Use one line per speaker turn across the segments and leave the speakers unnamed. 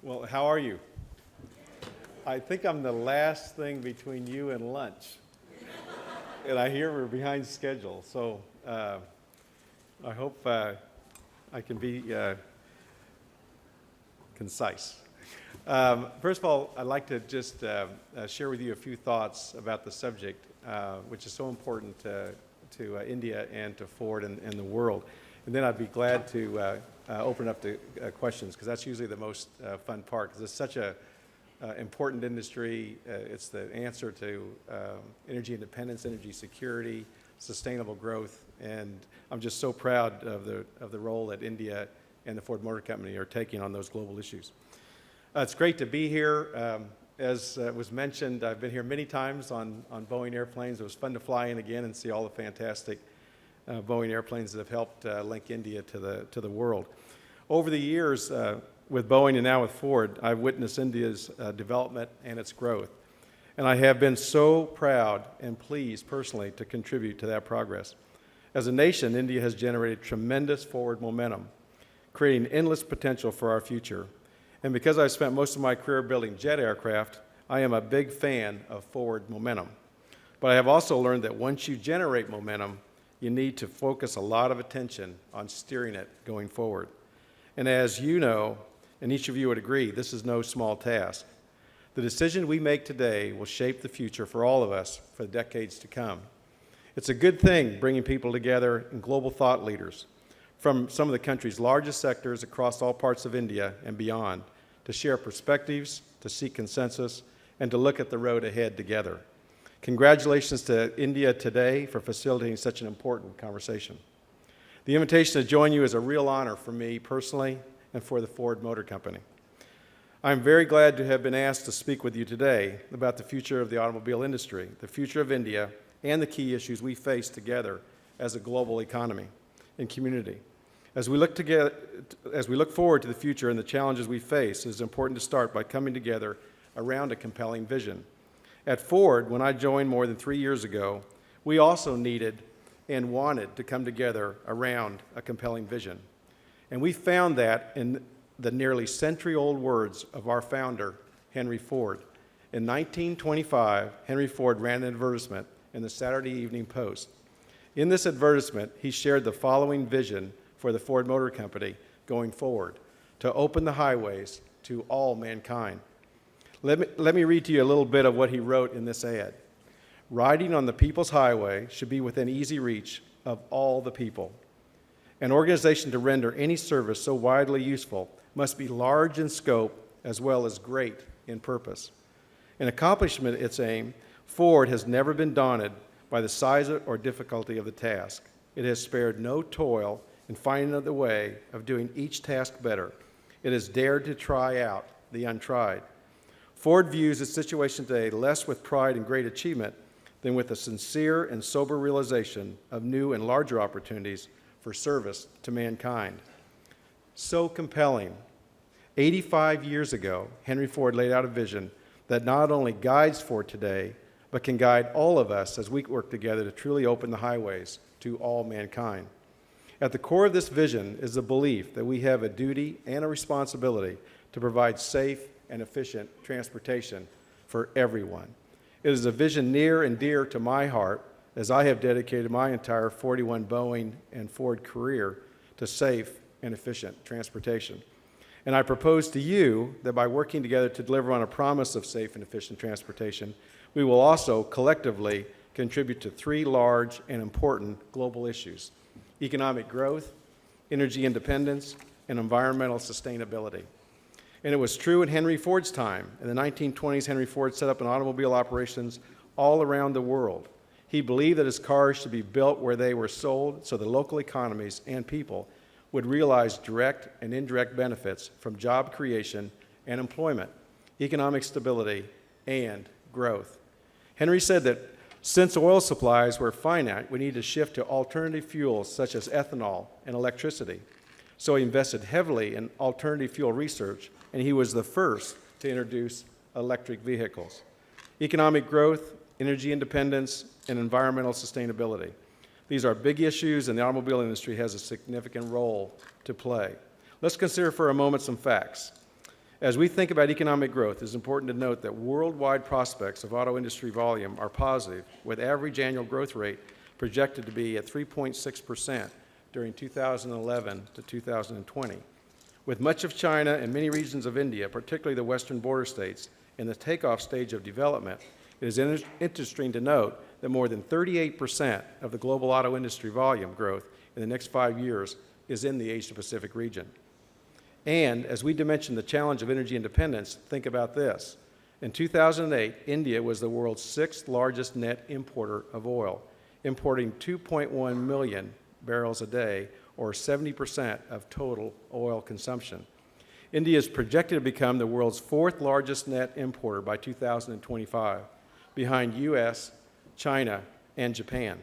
Well, how are you? I think I'm the last thing between you and lunch. And I hear we're behind schedule, so I hope I can be concise. First of all, I'd like to just share with you a few thoughts about the subject, which is so important to India and to Ford and the world. And then I'd be glad to open up to questions, because that's usually the most fun part, because it's such a important industry. It's the answer to energy independence, energy security, sustainable growth, and I'm just so proud of the role that India and the Ford Motor Company are taking on those global issues. It's great to be here. As was mentioned, I've been here many times on Boeing airplanes. It was fun to fly in again and see all the fantastic Boeing airplanes that have helped link India to the world. Over the years, with Boeing and now with Ford, I've witnessed India's development and its growth. And I have been so proud and pleased personally to contribute to that progress. As a nation, India has generated tremendous forward momentum, creating endless potential for our future. And because I've spent most of my career building jet aircraft, I am a big fan of forward momentum. But I have also learned that once you generate momentum, you need to focus a lot of attention on steering it going forward. And as you know, and each of you would agree, this is no small task. The decision we make today will shape the future for all of us for decades to come. It's a good thing bringing people together and global thought leaders from some of the country's largest sectors across all parts of India and beyond to share perspectives, to seek consensus, and to look at the road ahead together. Congratulations to India today for facilitating such an important conversation. The invitation to join you is a real honor for me personally and for the Ford Motor Company. I'm very glad to have been asked to speak with you today about the future of the automobile industry, the future of India, and the key issues we face together as a global economy and community. As we look forward to the future and the challenges we face, it is important to start by coming together around a compelling vision. At Ford, when I joined more than 3 years ago, we also needed and wanted to come together around a compelling vision. And we found that in the nearly century-old words of our founder, Henry Ford. In 1925, Henry Ford ran an advertisement in the Saturday Evening Post. In this advertisement, he shared the following vision for the Ford Motor Company going forward: to open the highways to all mankind. Let me read to you a little bit of what he wrote in this ad. Riding on the people's highway should be within easy reach of all the people. An organization to render any service so widely useful must be large in scope as well as great in purpose. In accomplishment of its aim, Ford has never been daunted by the size or difficulty of the task. It has spared no toil in finding the way of doing each task better. It has dared to try out the untried. Ford views its situation today less with pride and great achievement than with a sincere and sober realization of new and larger opportunities for service to mankind. So compelling. 85 years ago, Henry Ford laid out a vision that not only guides Ford today, but can guide all of us as we work together to truly open the highways to all mankind. At the core of this vision is the belief that we have a duty and a responsibility to provide safe and efficient transportation for everyone. It is a vision near and dear to my heart, as I have dedicated my entire 41 Boeing and Ford career to safe and efficient transportation. And I propose to you that by working together to deliver on a promise of safe and efficient transportation, we will also collectively contribute to 3 large and important global issues: economic growth, energy independence, and environmental sustainability. And it was true in Henry Ford's time. In the 1920s, Henry Ford set up automobile operations all around the world. He believed that his cars should be built where they were sold so the local economies and people would realize direct and indirect benefits from job creation and employment, economic stability, and growth. Henry said that since oil supplies were finite, we need to shift to alternative fuels such as ethanol and electricity. So he invested heavily in alternative fuel research, and he was the first to introduce electric vehicles. Economic growth, energy independence, and environmental sustainability. These are big issues, and the automobile industry has a significant role to play. Let's consider for a moment some facts. As we think about economic growth, it's important to note that worldwide prospects of auto industry volume are positive, with average annual growth rate projected to be at 3.6% during 2011 to 2020. With much of China and many regions of India, particularly the western border states, in the takeoff stage of development, it is interesting to note that more than 38% of the global auto industry volume growth in the next 5 years is in the Asia-Pacific region. And as we dimension the challenge of energy independence, think about this. In 2008, India was the world's 6th largest net importer of oil, importing 2.1 million barrels a day, or 70% of total oil consumption. India is projected to become the world's 4th largest net importer by 2025, behind US, China, and Japan.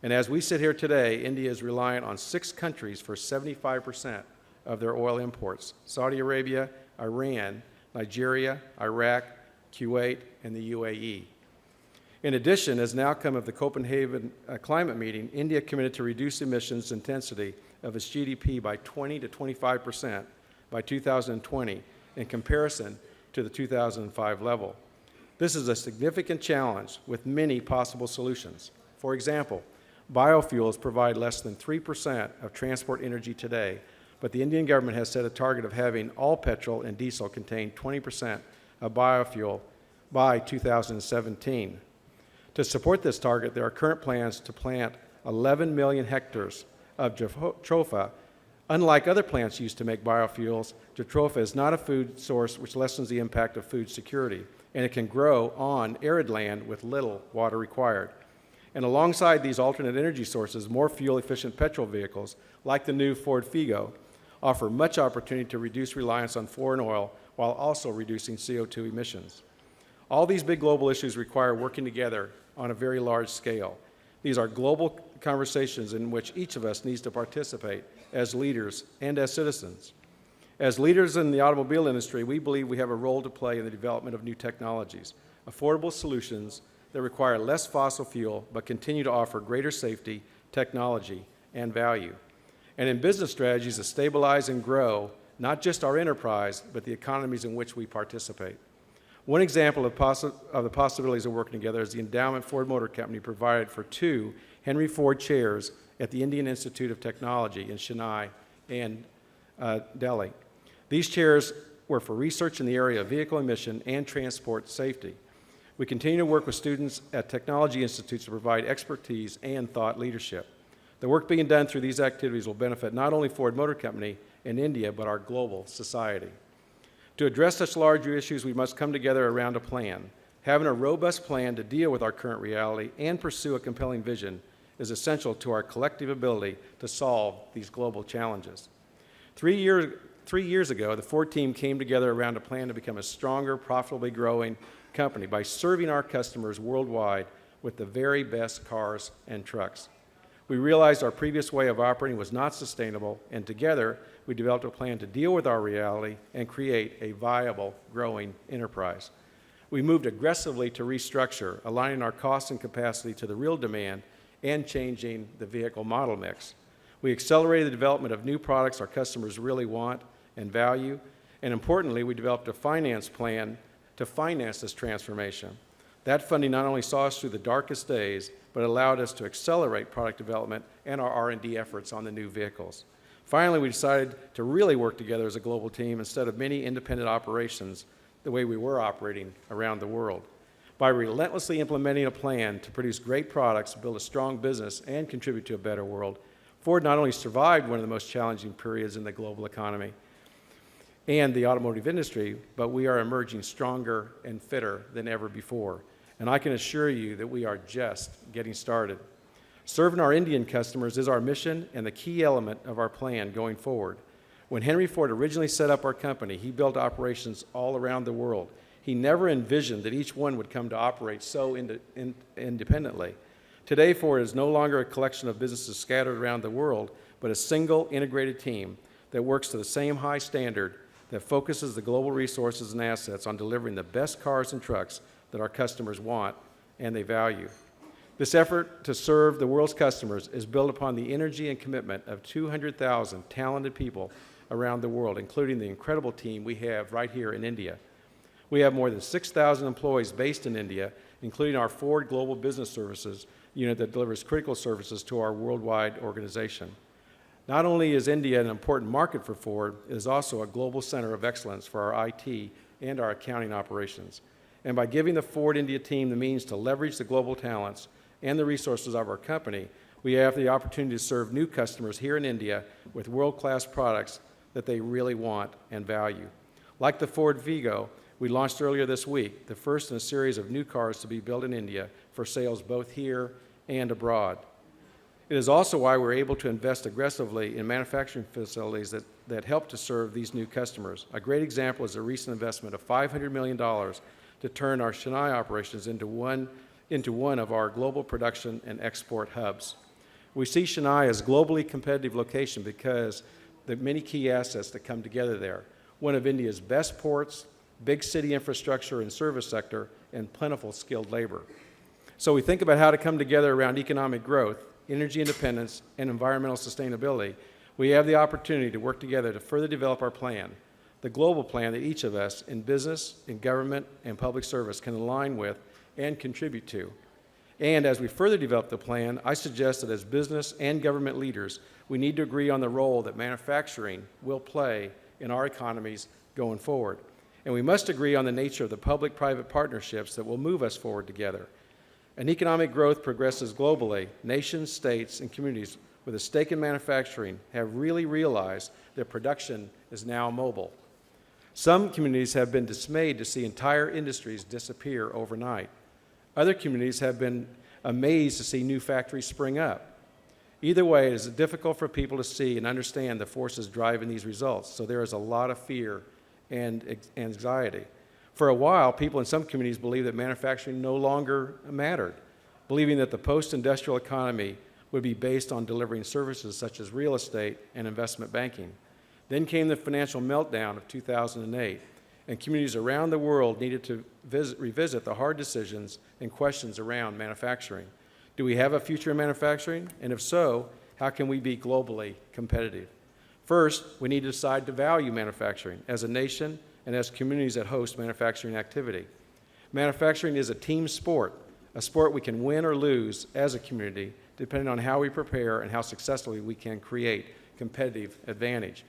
And as we sit here today, India is reliant on 6 countries for 75% of their oil imports: Saudi Arabia, Iran, Nigeria, Iraq, Kuwait, and the UAE. In addition, as an outcome of the Copenhagen climate meeting, India committed to reduce emissions intensity of its GDP by 20 to 25% by 2020 in comparison to the 2005 level. This is a significant challenge with many possible solutions. For example, biofuels provide less than 3% of transport energy today, but the Indian government has set a target of having all petrol and diesel contain 20% of biofuel by 2017. To support this target, there are current plans to plant 11 million hectares of jatropha. Unlike other plants used to make biofuels, jatropha is not a food source which lessens the impact of food security, and it can grow on arid land with little water required. And alongside these alternate energy sources, more fuel-efficient petrol vehicles, like the new Ford Figo, offer much opportunity to reduce reliance on foreign oil while also reducing CO2 emissions. All these big global issues require working together on a very large scale. These are global conversations in which each of us needs to participate as leaders and as citizens. As leaders in the automobile industry, we believe we have a role to play in the development of new technologies, affordable solutions that require less fossil fuel but continue to offer greater safety, technology, and value. And in business strategies that stabilize and grow not just our enterprise, but the economies in which we participate. One example of the possibilities of working together is the endowment Ford Motor Company provided for 2 Henry Ford chairs at the Indian Institute of Technology in Chennai and Delhi. These chairs were for research in the area of vehicle emission and transport safety. We continue to work with students at technology institutes to provide expertise and thought leadership. The work being done through these activities will benefit not only Ford Motor Company in India, but our global society. To address such larger issues, we must come together around a plan. Having a robust plan to deal with our current reality and pursue a compelling vision is essential to our collective ability to solve these global challenges. 3 years ago, the Ford team came together around a plan to become a stronger, profitably growing company by serving our customers worldwide with the very best cars and trucks. We realized our previous way of operating was not sustainable, and together we developed a plan to deal with our reality and create a viable, growing enterprise. We moved aggressively to restructure, aligning our costs and capacity to the real demand and changing the vehicle model mix. We accelerated the development of new products our customers really want and value, and importantly, we developed a finance plan to finance this transformation. That funding not only saw us through the darkest days, but allowed us to accelerate product development and our R&D efforts on the new vehicles. Finally, we decided to really work together as a global team instead of many independent operations the way we were operating around the world. By relentlessly implementing a plan to produce great products, build a strong business, and contribute to a better world, Ford not only survived one of the most challenging periods in the global economy and the automotive industry, but we are emerging stronger and fitter than ever before. And I can assure you that we are just getting started. Serving our Indian customers is our mission and the key element of our plan going forward. When Henry Ford originally set up our company, he built operations all around the world. He never envisioned that each one would come to operate so independently. Today, Ford is no longer a collection of businesses scattered around the world, but a single integrated team that works to the same high standard that focuses the global resources and assets on delivering the best cars and trucks that our customers want and they value. This effort to serve the world's customers is built upon the energy and commitment of 200,000 talented people around the world, including the incredible team we have right here in India. We have more than 6,000 employees based in India, including our Ford Global Business Services unit that delivers critical services to our worldwide organization. Not only is India an important market for Ford, it is also a global center of excellence for our IT and our accounting operations. And by giving the Ford India team the means to leverage the global talents and the resources of our company, we have the opportunity to serve new customers here in India with world-class products that they really want and value. Like the Ford Vigo, we launched earlier this week, the first in a series of new cars to be built in India for sales both here and abroad. It is also why we're able to invest aggressively in manufacturing facilities that help to serve these new customers. A great example is a recent investment of $500 million to turn our Chennai operations into one of our global production and export hubs. We see Chennai as a globally competitive location because the many key assets that come together there. One of India's best ports, big city infrastructure and service sector, and plentiful skilled labor. So we think about how to come together around economic growth, energy independence, and environmental sustainability. We have the opportunity to work together to further develop our plan, the global plan that each of us in business, in government, and public service can align with and contribute to. And as we further develop the plan, I suggest that as business and government leaders, we need to agree on the role that manufacturing will play in our economies going forward. And we must agree on the nature of the public-private partnerships that will move us forward together. As economic growth progresses globally, nations, states, and communities with a stake in manufacturing have really realized that production is now mobile. Some communities have been dismayed to see entire industries disappear overnight. Other communities have been amazed to see new factories spring up. Either way, it is difficult for people to see and understand the forces driving these results, so there is a lot of fear and anxiety. For a while, people in some communities believed that manufacturing no longer mattered, believing that the post-industrial economy would be based on delivering services such as real estate and investment banking. Then came the financial meltdown of 2008, and communities around the world needed to revisit the hard decisions and questions around manufacturing. Do we have a future in manufacturing? And if so, how can we be globally competitive? First, we need to decide to value manufacturing as a nation and as communities that host manufacturing activity. Manufacturing is a team sport, a sport we can win or lose as a community, depending on how we prepare and how successfully we can create competitive advantage.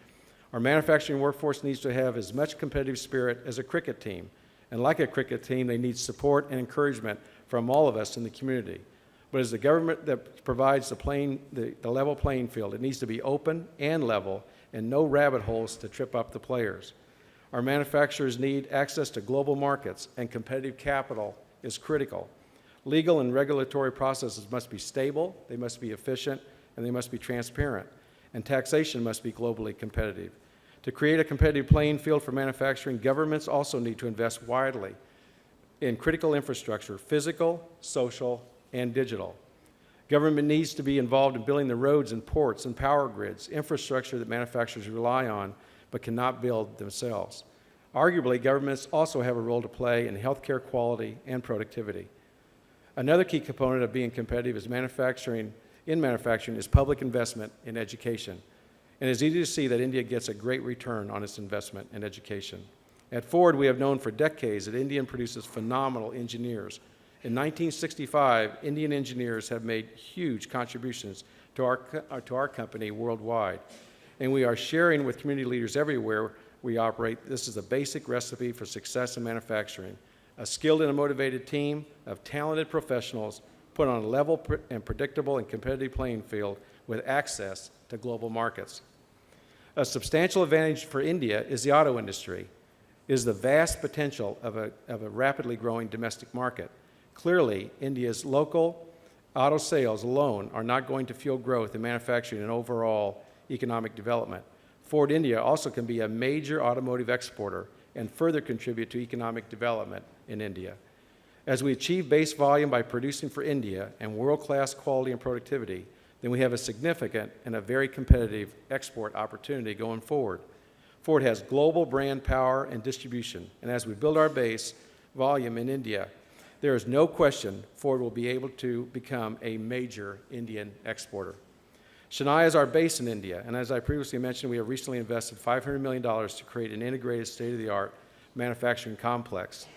Our manufacturing workforce needs to have as much competitive spirit as a cricket team. And like a cricket team, they need support and encouragement from all of us in the community. But as the government that provides the level playing field, it needs to be open and level and no rabbit holes to trip up the players. Our manufacturers need access to global markets, and competitive capital is critical. Legal and regulatory processes must be stable, they must be efficient, and they must be transparent. And taxation must be globally competitive. To create a competitive playing field for manufacturing, governments also need to invest widely in critical infrastructure, physical, social, and digital. Government needs to be involved in building the roads and ports and power grids, infrastructure that manufacturers rely on but cannot build themselves. Arguably, governments also have a role to play in healthcare quality and productivity. Another key component of being competitive is manufacturing is public investment in education. And it's easy to see that India gets a great return on its investment in education. At Ford, we have known for decades that India produces phenomenal engineers. In 1965, Indian engineers have made huge contributions to our company worldwide. And we are sharing with community leaders everywhere we operate. This is a basic recipe for success in manufacturing. A skilled and a motivated team of talented professionals put on a level and predictable and competitive playing field with access to global markets. A substantial advantage for India is the auto industry, is the vast potential of a rapidly growing domestic market. Clearly, India's local auto sales alone are not going to fuel growth in manufacturing and overall economic development. Ford India also can be a major automotive exporter and further contribute to economic development in India. As we achieve base volume by producing for India and world-class quality and productivity, then we have a significant and a very competitive export opportunity going forward. Ford has global brand power and distribution, and as we build our base volume in India, there is no question Ford will be able to become a major Indian exporter. Chennai is our base in India, and as I previously mentioned, we have recently invested $500 million to create an integrated state-of-the-art manufacturing complex.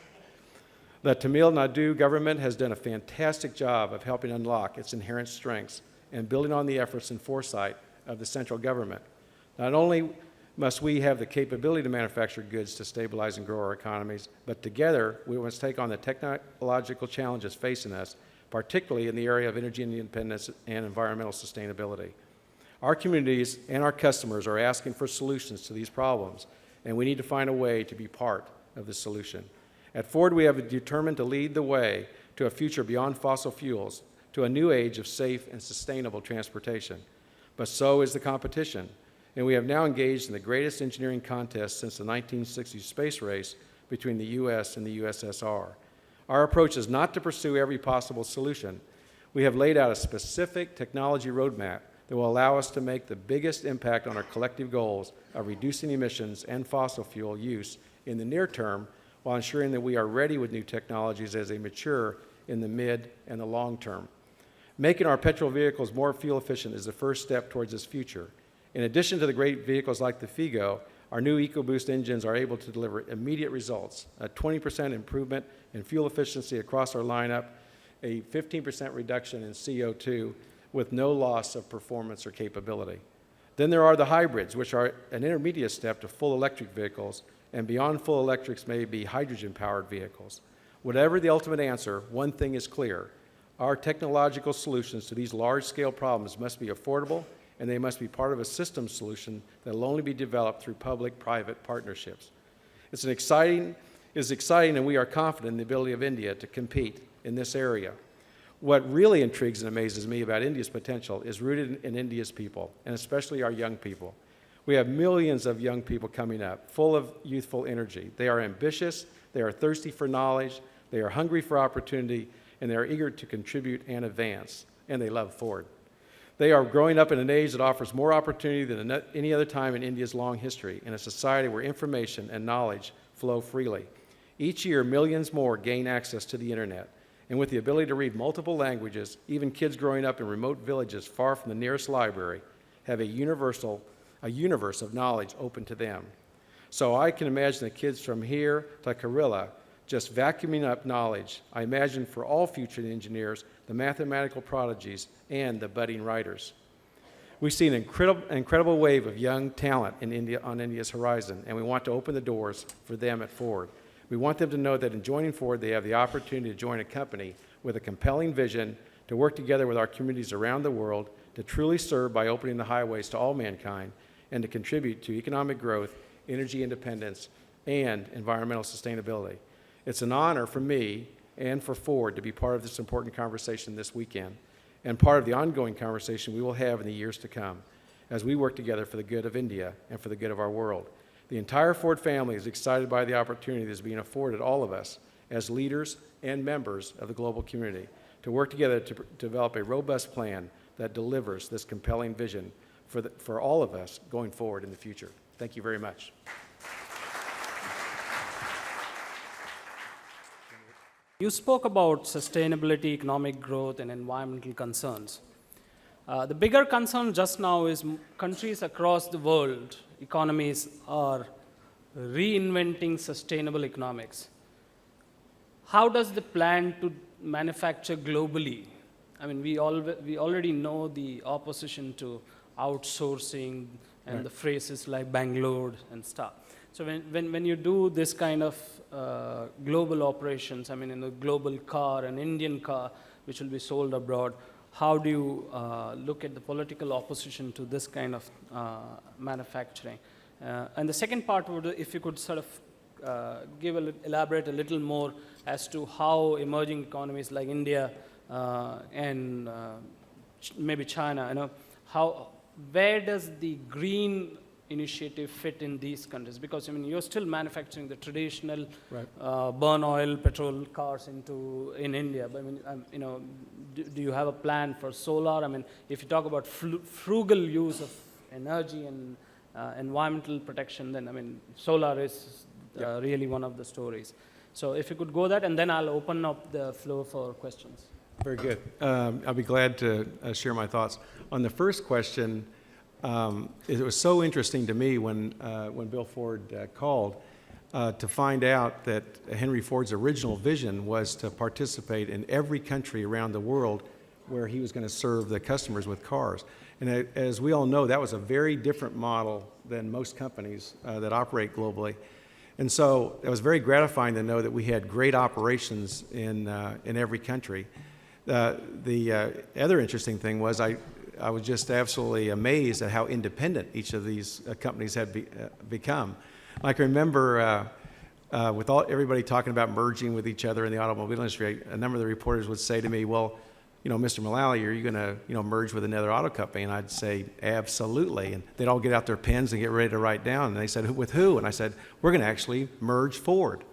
The Tamil Nadu government has done a fantastic job of helping unlock its inherent strengths and building on the efforts and foresight of the central government. Not only must we have the capability to manufacture goods to stabilize and grow our economies, but together we must take on the technological challenges facing us, particularly in the area of energy independence and environmental sustainability. Our communities and our customers are asking for solutions to these problems, and we need to find a way to be part of the solution. At Ford, we have determined to lead the way to a future beyond fossil fuels, to a new age of safe and sustainable transportation. But so is the competition, and we have now engaged in the greatest engineering contest since the 1960s space race between the U.S. and the USSR. Our approach is not to pursue every possible solution. We have laid out a specific technology roadmap that will allow us to make the biggest impact on our collective goals of reducing emissions and fossil fuel use in the near term, while ensuring that we are ready with new technologies as they mature in the mid and the long term. Making our petrol vehicles more fuel efficient is the first step towards this future. In addition to the great vehicles like the Figo, our new EcoBoost engines are able to deliver immediate results, a 20% improvement in fuel efficiency across our lineup, a 15% reduction in CO2 with no loss of performance or capability. Then there are the hybrids, which are an intermediate step to full electric vehicles, and beyond full electrics may be hydrogen-powered vehicles. Whatever the ultimate answer, one thing is clear. Our technological solutions to these large-scale problems must be affordable, and they must be part of a system solution that will only be developed through public-private partnerships. It's exciting, and we are confident in the ability of India to compete in this area. What really intrigues and amazes me about India's potential is rooted in India's people, and especially our young people. We have millions of young people coming up, full of youthful energy. They are ambitious, they are thirsty for knowledge, they are hungry for opportunity, and they are eager to contribute and advance, and they love Ford. They are growing up in an age that offers more opportunity than any other time in India's long history, in a society where information and knowledge flow freely. Each year, millions more gain access to the internet, and with the ability to read multiple languages, even kids growing up in remote villages far from the nearest library have a universe of knowledge open to them. So I can imagine the kids from here to Kerala just vacuuming up knowledge. I imagine for all future engineers, the mathematical prodigies, and the budding writers. We see an incredible wave of young talent in India, on India's horizon, and we want to open the doors for them at Ford. We want them to know that in joining Ford, they have the opportunity to join a company with a compelling vision to work together with our communities around the world, to truly serve by opening the highways to all mankind, and to contribute to economic growth, energy independence, and environmental sustainability. It's an honor for me and for Ford to be part of this important conversation this weekend, and part of the ongoing conversation we will have in the years to come as we work together for the good of India and for the good of our world. The entire Ford family is excited by the opportunity that is being afforded all of us as leaders and members of the global community to work together to develop a robust plan that delivers this compelling vision for all of us going forward in the future. Thank you very much.
You spoke about sustainability, economic growth, and environmental concerns. The bigger concern just now is countries across the world, economies are reinventing sustainable economics. How does the plan to manufacture globally? I mean, we already know the opposition to outsourcing and
Right.
the phrases like Bangalore and stuff. So when you do this kind of global operations, I mean, in a global car, an Indian car, which will be sold abroad, how do you look at the political opposition to this kind of manufacturing? And the second part would, if you could sort of elaborate a little more as to how emerging economies like India and maybe China, where does the green initiative fit in these countries? Because I mean, you're still manufacturing the traditional
Right.
burn oil, petrol cars in India. But I mean, do you have a plan for solar? I mean, if you talk about frugal use of energy and environmental protection, then I mean, solar is really one of the stories. So if you could go that, and then I'll open up the floor for questions.
Very good. I'll be glad to share my thoughts. On the first question, it was so interesting to me when Bill Ford called to find out that Henry Ford's original vision was to participate in every country around the world where he was going to serve the customers with cars. And as we all know, that was a very different model than most companies that operate globally. And so it was very gratifying to know that we had great operations in every country. The other interesting thing was I was just absolutely amazed at how independent each of these companies had become. Like I remember with everybody talking about merging with each other in the automobile industry, a number of the reporters would say to me, well, Mr. Mulally, are you going to, merge with another auto company? And I'd say, absolutely. And they'd all get out their pens and get ready to write down. And they said, with who? And I said, we're going to actually merge Ford.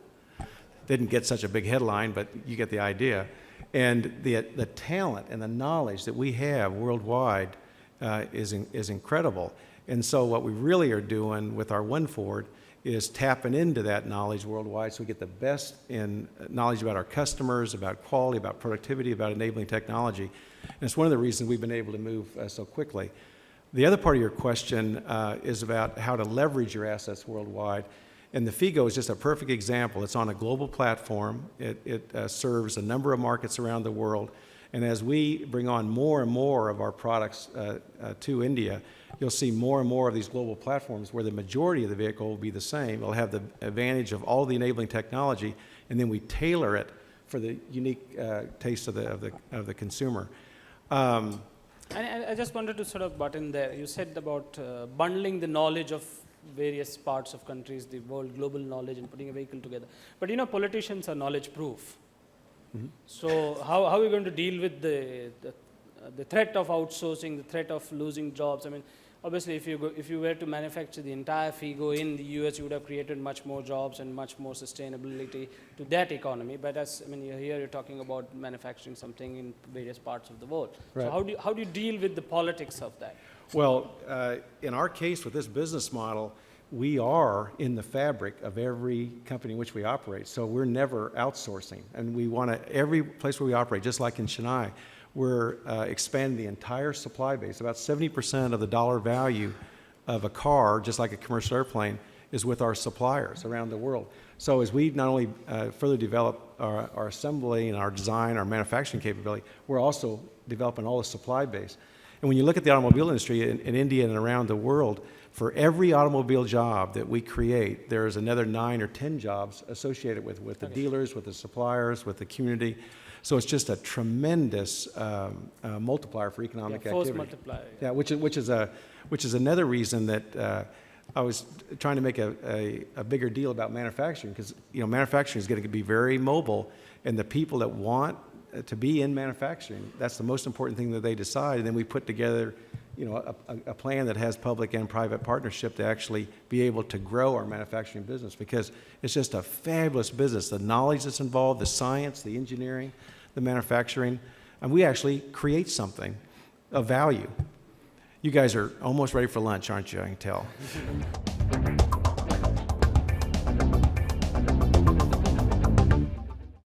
Didn't get such a big headline, but you get the idea. And the talent and the knowledge that we have worldwide is incredible. And so what we really are doing with our One Ford is tapping into that knowledge worldwide so we get the best in knowledge about our customers, about quality, about productivity, about enabling technology. And it's one of the reasons we've been able to move so quickly. The other part of your question is about how to leverage your assets worldwide. And the Figo is just a perfect example. It's on a global platform. It serves a number of markets around the world. And as we bring on more and more of our products to India, you'll see more and more of these global platforms where the majority of the vehicle will be the same. It'll have the advantage of all the enabling technology, and then we tailor it for the unique taste of the consumer.
And I just wanted to sort of butt in there. You said about bundling the knowledge of various parts of countries, the world, global knowledge, and putting a vehicle together. But politicians are knowledge proof. Mm-hmm. So how are we going to deal with the threat of outsourcing, the threat of losing jobs? I mean, obviously, if you were to manufacture the entire Figo in the US, you would have created much more jobs and much more sustainability to that economy. But here you're talking about manufacturing something in various parts of the world. Right. So how do you deal with the politics of that?
Well, in our case with this business model, we are in the fabric of every company in which we operate. So we're never outsourcing. And we want to, every place where we operate, just like in Chennai, we're expanding the entire supply base. About 70% of the dollar value of a car, just like a commercial airplane, is with our suppliers around the world. So as we not only further develop our assembly and our design, our manufacturing capability, we're also developing all the supply base. And when you look at the automobile industry in India and around the world, for every automobile job that we create, there's another 9 or 10 jobs associated with the dealers, with the suppliers, with the community. So it's just a tremendous multiplier for economic activity.
Force multiplier.
Yeah, which is another reason that I was trying to make a bigger deal about manufacturing, because manufacturing is going to be very mobile, and the people that want to be in manufacturing, that's the most important thing that they decide. And then we put together a plan that has public and private partnership to actually be able to grow our manufacturing business, because it's just a fabulous business. The knowledge that's involved, the science, the engineering, the manufacturing, and we actually create something of value. You guys are almost ready for lunch, aren't you? I can tell.